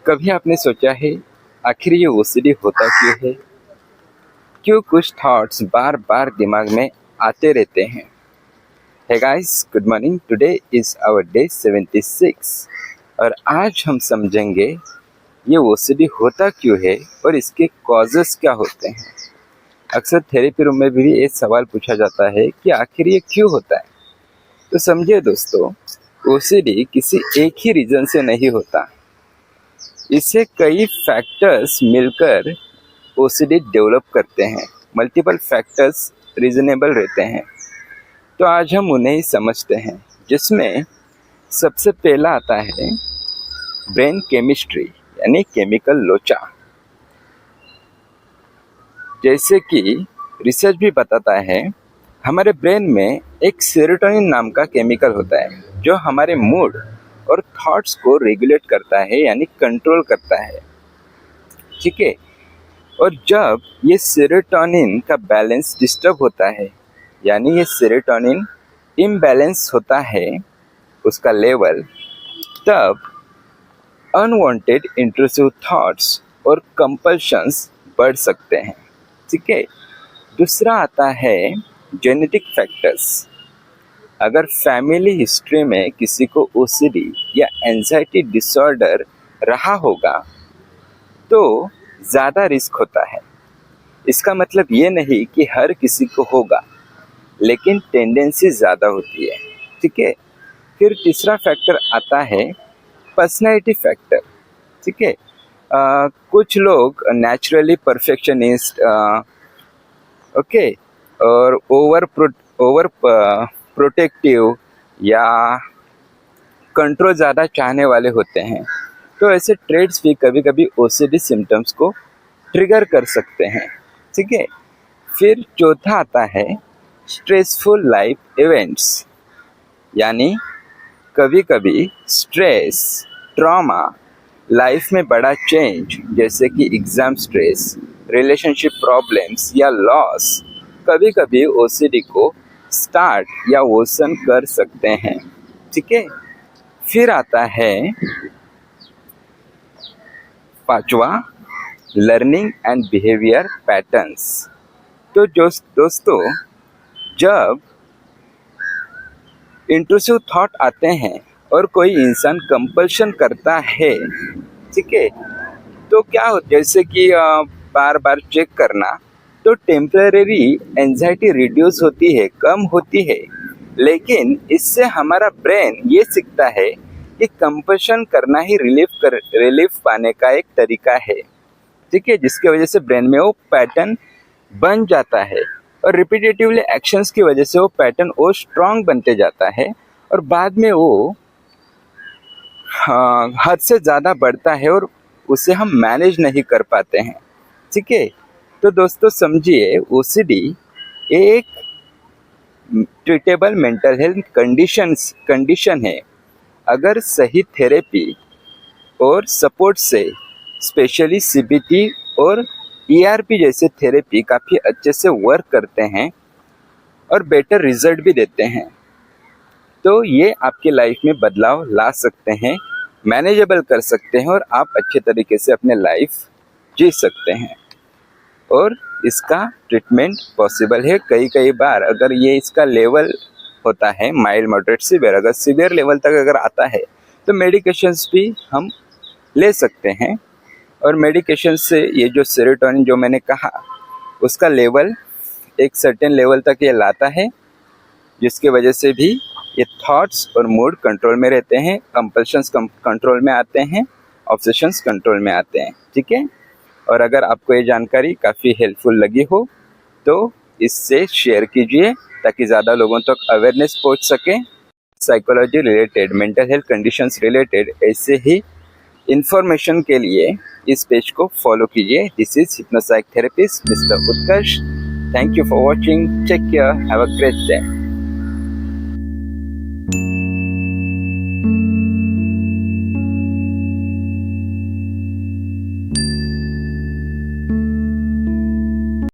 कभी आपने सोचा है आखिर ये ओसीडी होता क्यों है? क्यों कुछ थॉट्स बार बार दिमाग में आते रहते हैं? Hey guys, good morning. Today is our day 76 और आज हम समझेंगे ये ओसीडी होता क्यों है और इसके कॉजेस क्या होते हैं। अक्सर थेरेपी रूम में भी ये सवाल पूछा जाता है कि आखिर ये क्यों होता है। तो समझिए दोस्तों, ओसीडी किसी एक ही रीजन से नहीं होता। इससे कई फैक्टर्स मिलकर ओसीडी डेवलप करते हैं। मल्टीपल फैक्टर्स रीजनेबल रहते हैं, तो आज हम उन्हें ही समझते हैं, जिसमें सबसे पहला आता है ब्रेन केमिस्ट्री यानी केमिकल लोचा। जैसे कि रिसर्च भी बताता है, हमारे ब्रेन में एक सेरोटोनिन नाम का केमिकल होता है जो हमारे मूड और थॉट्स को रेगुलेट करता है यानी कंट्रोल करता है। ठीक है, और जब ये सेरोटोनिन का बैलेंस डिस्टर्ब होता है यानी ये सेरोटोनिन इम्बैलेंस होता है उसका लेवल, तब अनवांटेड इंट्रूसिव थॉट्स और कंपल्शंस बढ़ सकते हैं। ठीक है, दूसरा आता है जेनेटिक फैक्टर्स। अगर फैमिली हिस्ट्री में किसी को ओसीडी या एंजाइटी डिसऑर्डर रहा होगा तो ज़्यादा रिस्क होता है। इसका मतलब ये नहीं कि हर किसी को होगा, लेकिन टेंडेंसी ज़्यादा होती है। ठीक है, फिर तीसरा फैक्टर आता है पर्सनैलिटी फैक्टर। ठीक है, कुछ लोग नेचुरली परफेक्शनिस्ट ओके और ओवर प्रोटेक्टिव या कंट्रोल ज़्यादा चाहने वाले होते हैं, तो ऐसे ट्रेड्स भी कभी कभी ओसीडी सिम्टम्स को ट्रिगर कर सकते हैं। ठीक है, फिर चौथा आता है स्ट्रेसफुल लाइफ इवेंट्स, यानी कभी कभी स्ट्रेस, ट्रॉमा, लाइफ में बड़ा चेंज जैसे कि एग्ज़ाम स्ट्रेस, रिलेशनशिप प्रॉब्लम्स या लॉस कभी कभी ओसीडी को स्टार्ट या वर्सन कर सकते हैं। ठीक है, फिर आता है पांचवा लर्निंग एंड बिहेवियर पैटर्न्स। तो दोस्तों, जब इंट्रूसिव थॉट आते हैं और कोई इंसान कंपल्शन करता है, ठीक है, तो क्या हो, जैसे कि बार बार चेक करना, तो टेम्परेरी एंजाइटी रिड्यूस होती है, कम होती है, लेकिन इससे हमारा ब्रेन ये सीखता है कि कंपल्शन करना ही रिलीफ पाने का एक तरीका है। ठीक है, जिसकी वजह से ब्रेन में वो पैटर्न बन जाता है और रिपीटेटिवली एक्शंस की वजह से वो पैटर्न और स्ट्रॉन्ग बनते जाता है और बाद में वो हद से ज़्यादा बढ़ता है और उसे हम मैनेज नहीं कर पाते हैं। ठीक है, तो दोस्तों समझिए, ओसीडी एक ट्रीटेबल मेंटल हेल्थ कंडीशन है। अगर सही थेरेपी और सपोर्ट से, स्पेशली सीबीटी और ईआरपी जैसे थेरेपी काफ़ी अच्छे से वर्क करते हैं और बेटर रिजल्ट भी देते हैं, तो ये आपकी लाइफ में बदलाव ला सकते हैं, मैनेजेबल कर सकते हैं और आप अच्छे तरीके से अपने लाइफ जी सकते हैं और इसका ट्रीटमेंट पॉसिबल है। कई बार अगर ये इसका लेवल होता है माइल्ड, मॉडरेट, सीवियर, अगर सीवियर लेवल तक अगर आता है तो मेडिकेशंस भी हम ले सकते हैं और मेडिकेशन से ये जो सेरोटोनिन जो मैंने कहा उसका लेवल एक सर्टेन लेवल तक ये लाता है, जिसकी वजह से भी ये थॉट्स और मूड कंट्रोल में रहते हैं, कंपल्शंस कंट्रोल में आते हैं, ऑब्सेशंस कंट्रोल में आते हैं। ठीक है, और अगर आपको ये जानकारी काफ़ी हेल्पफुल लगी हो तो इससे शेयर कीजिए ताकि ज़्यादा लोगों तक अवेयरनेस पहुंच सके। Psychology related, mental health conditions related ऐसे ही इन्फॉर्मेशन के लिए इस पेज को फॉलो कीजिए। This is hypnopsych therapist mister Utkarsh. Thank you for watching. Take care, have a great day.